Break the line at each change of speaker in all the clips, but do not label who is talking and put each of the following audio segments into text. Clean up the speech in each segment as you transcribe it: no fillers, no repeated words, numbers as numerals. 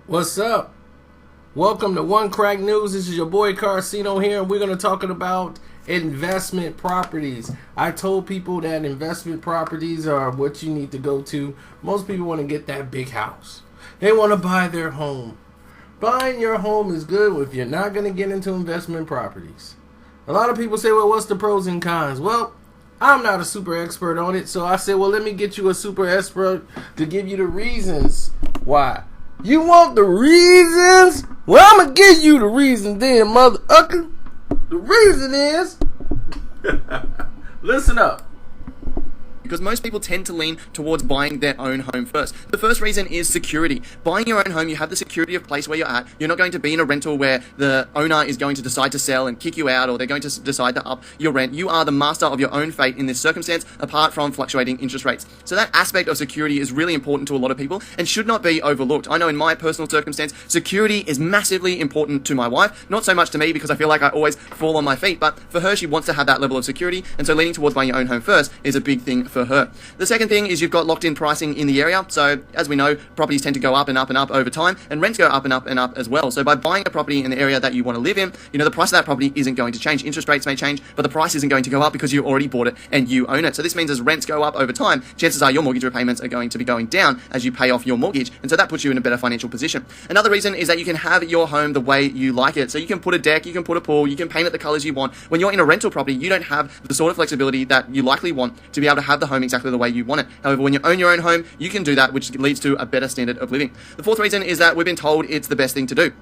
What's up? Welcome to One Crack News. This is your boy Carcino here, and we're going to talk about investment properties. I told people that investment properties are what you need to go to. Most people want to get that big house. They want to buy their home. Buying your home is good if you're not going to get into investment properties. A lot of people say, well, what's the pros and cons? Well, I'm not a super expert on it, so I said, well, let me get you a super expert to give you the reasons why. You want the reasons? Well, I'm going to give you the reason then, motherfucker. The reason is, listen up.
Because most people tend to lean towards buying their own home first. The first reason is security. Buying your own home, you have the security of place where you're at. You're not going to be in a rental where the owner is going to decide to sell and kick you out, or they're going to decide to up your rent. You are the master of your own fate in this circumstance, apart from fluctuating interest rates. So that aspect of security is really important to a lot of people and should not be overlooked. I know in my personal circumstance, security is massively important to my wife. Not so much to me, because I feel like I always fall on my feet, but for her, she wants to have that level of security, and so leaning towards buying your own home first is a big thing for her. The second thing is you've got locked in pricing in the area. So as we know, properties tend to go up and up and up over time, and rents go up and up and up as well. So by buying a property in the area that you want to live in, the price of that property isn't going to change. Interest rates may change, but the price isn't going to go up because you already bought it and you own it. So this means as rents go up over time, chances are your mortgage repayments are going to be going down as you pay off your mortgage. And so that puts you in a better financial position. Another reason is that you can have your home the way you like it. So you can put a deck, you can put a pool, you can paint it the colors you want. When you're in a rental property, you don't have the sort of flexibility that you likely want to be able to have the home exactly the way you want it. However, when you own your own home, you can do that, which leads to a better standard of living. The fourth reason is that we've been told it's the best thing to do.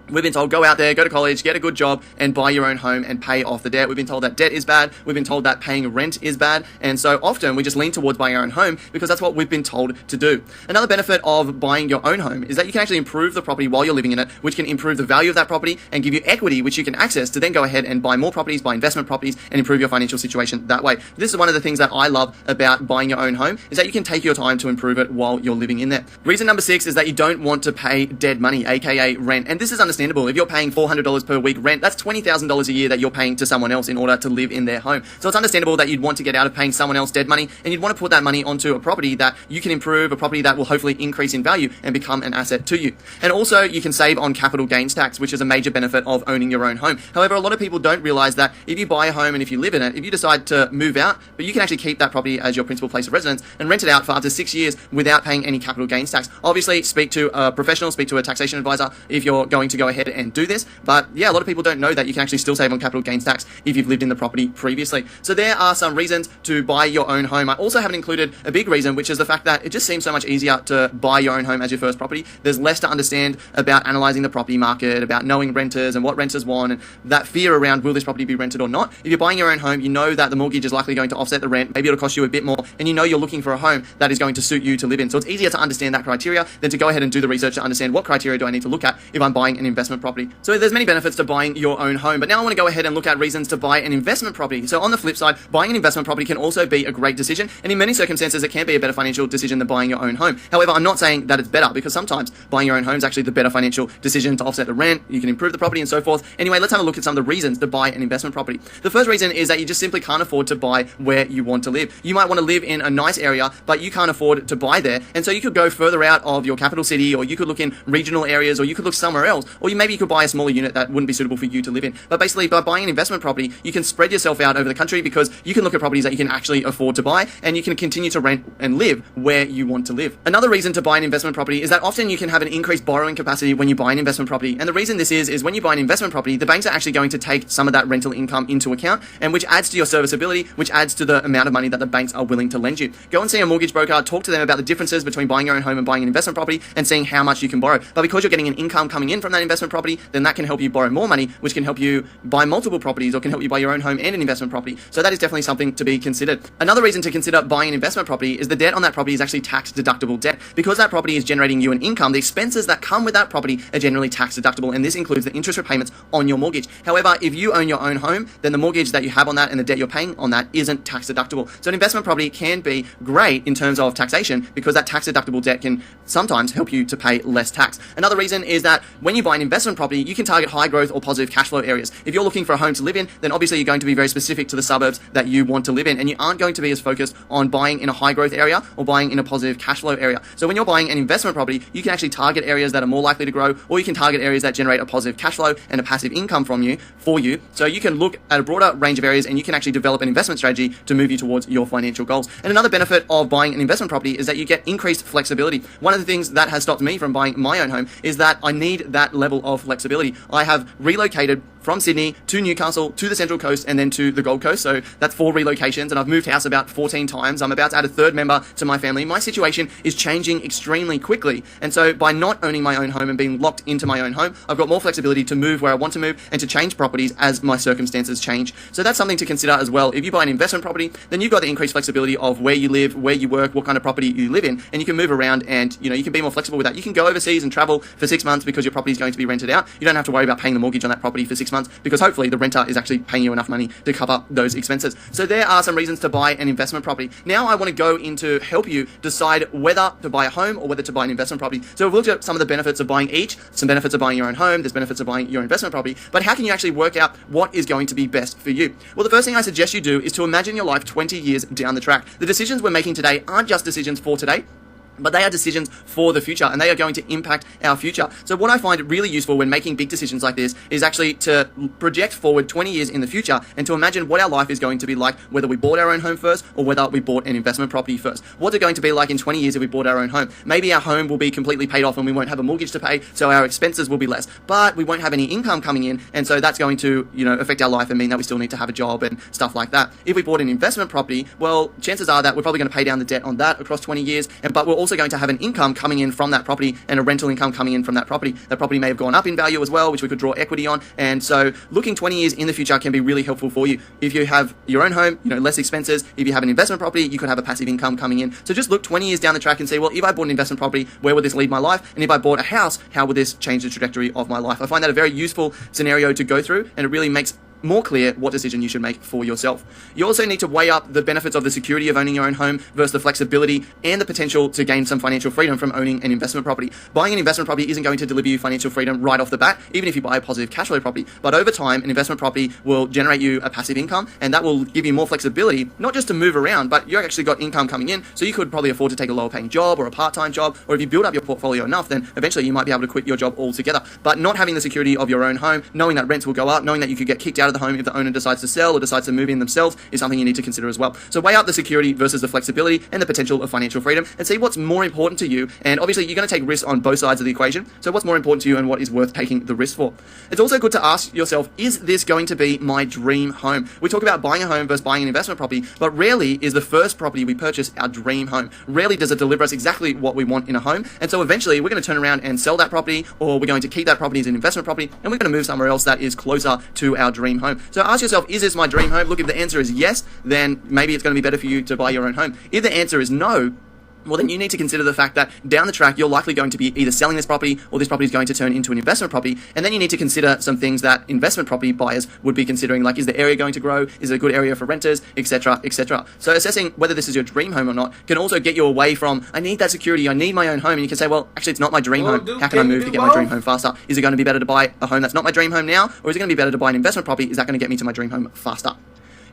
We've been told, go out there, go to college, get a good job, and buy your own home and pay off the debt. We've been told that debt is bad. We've been told that paying rent is bad. And so often we just lean towards buying our own home because that's what we've been told to do. Another benefit of buying your own home is that you can actually improve the property while you're living in it, which can improve the value of that property and give you equity, which you can access to then go ahead and buy more properties, buy investment properties, and improve your financial situation that way. This is one of the things that I love about buying your own home, is that you can take your time to improve it while you're living in there. Reason number 6 is that you don't want to pay dead money, aka rent. And this is understandable. If you're paying $400 per week rent, that's $20,000 a year that you're paying to someone else in order to live in their home. So it's understandable that you'd want to get out of paying someone else dead money, and you'd want to put that money onto a property that you can improve, a property that will hopefully increase in value and become an asset to you. And also you can save on capital gains tax, which is a major benefit of owning your own home. However, a lot of people don't realize that if you buy a home and if you live in it, if you decide to move out, but you can actually keep that property as your principal place of residence and rent it out for up to 6 years without paying any capital gains tax. Obviously, speak to a professional, speak to a taxation advisor if you're going to go ahead and do this. But yeah, a lot of people don't know that you can actually still save on capital gains tax if you've lived in the property previously. So there are some reasons to buy your own home. I also haven't included a big reason, which is the fact that it just seems so much easier to buy your own home as your first property. There's less to understand about analyzing the property market, about knowing renters and what renters want, and that fear around will this property be rented or not. If you're buying your own home, you know that the mortgage is likely going to offset the rent. Maybe it'll cost you a bit more, and you know you're looking for a home that is going to suit you to live in. So it's easier to understand that criteria than to go ahead and do the research to understand what criteria do I need to look at if I'm buying an investment property. So there's many benefits to buying your own home. But now I want to go ahead and look at reasons to buy an investment property. So on the flip side, buying an investment property can also be a great decision, and in many circumstances it can be a better financial decision than buying your own home. However, I'm not saying that it's better, because sometimes buying your own home is actually the better financial decision to offset the rent, you can improve the property and so forth. Anyway, let's have a look at some of the reasons to buy an investment property. The first reason is that you just simply can't afford to buy where you want to live. You might want to live in a nice area, but you can't afford to buy there, and so you could go further out of your capital city, or you could look in regional areas, or you could look somewhere else, or maybe you could buy a smaller unit that wouldn't be suitable for you to live in. But basically, by buying an investment property, you can spread yourself out over the country, because you can look at properties that you can actually afford to buy, and you can continue to rent and live where you want to live. Another reason to buy an investment property is that often you can have an increased borrowing capacity when you buy an investment property. And the reason this is when you buy an investment property, the banks are actually going to take some of that rental income into account, and which adds to your serviceability, which adds to the amount of money that the banks are willing to lend you. Go and see a mortgage broker, talk to them about the differences between buying your own home and buying an investment property, and seeing how much you can borrow. But because you're getting an income coming in from that investment property, then that can help you borrow more money, which can help you buy multiple properties, or can help you buy your own home and an investment property. So that is definitely something to be considered. Another reason to consider buying an investment property is the debt on that property is actually tax deductible debt. Because that property is generating you an income, the expenses that come with that property are generally tax deductible, and this includes the interest repayments on your mortgage. However, if you own your own home, then the mortgage that you have on that and the debt you're paying on that isn't tax deductible. So an investment property can be great in terms of taxation, because that tax deductible debt can sometimes help you to pay less tax. Another reason is that when you buy an investment property, you can target high growth or positive cash flow areas. If you're looking for a home to live in, then obviously you're going to be very specific to the suburbs that you want to live in, and you aren't going to be as focused on buying in a high growth area or buying in a positive cash flow area. So when you're buying an investment property, you can actually target areas that are more likely to grow, or you can target areas that generate a positive cash flow and a passive income for you. So you can look at a broader range of areas, and you can actually develop an investment strategy to move you towards your financial goals. And another benefit of buying an investment property is that you get increased flexibility. One of the things that has stopped me from buying my own home is that I need that level of flexibility. I have relocated from Sydney to Newcastle to the Central Coast and then to the Gold Coast. So that's 4 relocations, and I've moved house about 14 times. I'm about to add a third member to my family. My situation is changing extremely quickly. And so by not owning my own home and being locked into my own home, I've got more flexibility to move where I want to move and to change properties as my circumstances change. So that's something to consider as well. If you buy an investment property, then you've got the increased flexibility of where you live, where you work, what kind of property you live in, and you can move around, and you can be more flexible with that. You can go overseas and travel for 6 months because your property is going to be rented out. You don't have to worry about paying the mortgage on that property for 6 months because hopefully the renter is actually paying you enough money to cover those expenses. So there are some reasons to buy an investment property. Now I want to go into help you decide whether to buy a home or whether to buy an investment property. So we've looked at some of the benefits of buying each, some benefits of buying your own home, there's benefits of buying your investment property, but how can you actually work out what is going to be best for you? Well, the first thing I suggest you do is to imagine your life 20 years down the track. The decisions we're making today aren't just decisions for today, but they are decisions for the future, and they are going to impact our future. So what I find really useful when making big decisions like this is actually to project forward 20 years in the future and to imagine what our life is going to be like, whether we bought our own home first or whether we bought an investment property first. What's it going to be like in 20 years if we bought our own home? Maybe our home will be completely paid off and we won't have a mortgage to pay, so our expenses will be less, but we won't have any income coming in, and so that's going to, affect our life and mean that we still need to have a job and stuff like that. If we bought an investment property, well, chances are that we're probably going to pay down the debt on that across 20 years, but we're also going to have an income coming in from that property and a rental income coming in from that property. That property may have gone up in value as well, which we could draw equity on. And so looking 20 years in the future can be really helpful for you. If you have your own home, less expenses. If you have an investment property, you could have a passive income coming in. So just look 20 years down the track and say, well, if I bought an investment property, where would this lead my life? And if I bought a house, how would this change the trajectory of my life? I find that a very useful scenario to go through, and it really makes more clear what decision you should make for yourself. You also need to weigh up the benefits of the security of owning your own home versus the flexibility and the potential to gain some financial freedom from owning an investment property. Buying an investment property isn't going to deliver you financial freedom right off the bat, even if you buy a positive cash flow property. But over time, an investment property will generate you a passive income, and that will give you more flexibility, not just to move around, but you actually got income coming in, so you could probably afford to take a lower paying job or a part-time job, or if you build up your portfolio enough, then eventually you might be able to quit your job altogether. But not having the security of your own home, knowing that rents will go up, knowing that you could get kicked out of the home if the owner decides to sell or decides to move in themselves, is something you need to consider as well. So weigh out the security versus the flexibility and the potential of financial freedom, and see what's more important to you. And obviously you're going to take risks on both sides of the equation, so what's more important to you and what is worth taking the risk for. It's also good to ask yourself, is this going to be my dream home? We talk about buying a home versus buying an investment property, but rarely is the first property we purchase our dream home. Rarely does it deliver us exactly what we want in a home, and so eventually we're going to turn around and sell that property, or we're going to keep that property as an investment property, and we're going to move somewhere else that is closer to our dream home. So ask yourself, is this my dream home? Look, if the answer is yes, then maybe it's going to be better for you to buy your own home. If the answer is no, well, then you need to consider the fact that down the track, you're likely going to be either selling this property or this property is going to turn into an investment property. And then you need to consider some things that investment property buyers would be considering, like, is the area going to grow? Is it a good area for renters, etc., etc. So assessing whether this is your dream home or not can also get you away from, I need that security, I need my own home. And you can say, well, actually, it's not my dream home. How can I move to get my dream home faster? Is it going to be better to buy a home that's not my dream home now? Or is it going to be better to buy an investment property? Is that going to get me to my dream home faster?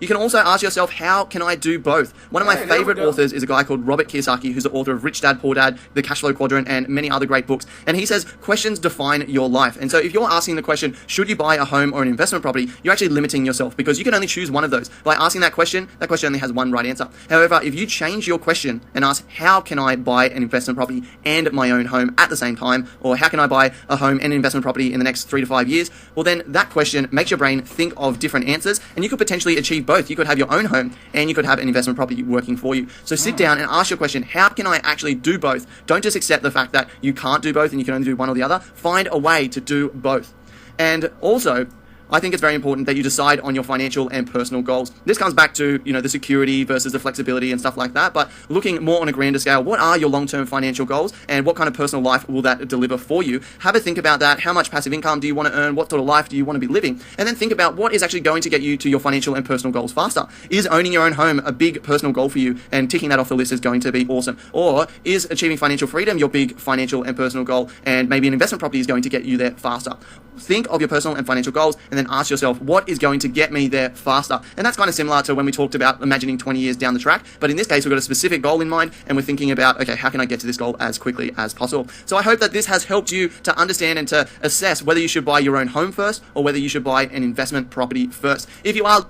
You can also ask yourself, how can I do both? One of my favorite authors is a guy called Robert Kiyosaki, who's the author of Rich Dad, Poor Dad, The Cash Flow Quadrant, and many other great books. And he says, questions define your life. And so if you're asking the question, should you buy a home or an investment property, you're actually limiting yourself, because you can only choose one of those. By asking that question only has one right answer. However, if you change your question and ask, how can I buy an investment property and my own home at the same time? Or how can I buy a home and an investment property in the next 3 to 5 years? Well, then that question makes your brain think of different answers, and you could potentially achieve both. You could have your own home and you could have an investment property working for you. So sit down and ask your question, how can I actually do both? Don't just accept the fact that you can't do both and you can only do one or the other. Find a way to do both. And also, I think it's very important that you decide on your financial and personal goals. This comes back to, the security versus the flexibility and stuff like that, but looking more on a grander scale, what are your long-term financial goals and what kind of personal life will that deliver for you? Have a think about that. How much passive income do you want to earn? What sort of life do you want to be living? And then think about what is actually going to get you to your financial and personal goals faster. Is owning your own home a big personal goal for you, and ticking that off the list is going to be awesome? Or is achieving financial freedom your big financial and personal goal, and maybe an investment property is going to get you there faster? Think of your personal and financial goals and then ask yourself, what is going to get me there faster? And that's kind of similar to when we talked about imagining 20 years down the track, but in this case we've got a specific goal in mind and we're thinking about, okay, how can I get to this goal as quickly as possible? So I hope that this has helped you to understand and to assess whether you should buy your own home first or whether you should buy an investment property first. If you are...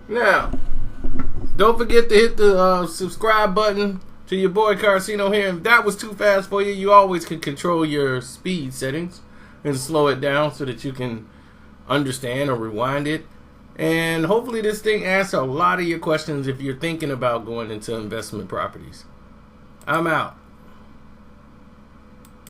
Now, don't forget to hit the subscribe button to your boy Carcino here. If that was too fast for you, you always can control your speed settings and slow it down so that you can understand or rewind it. And hopefully this thing answers a lot of your questions if you're thinking about going into investment properties. I'm out.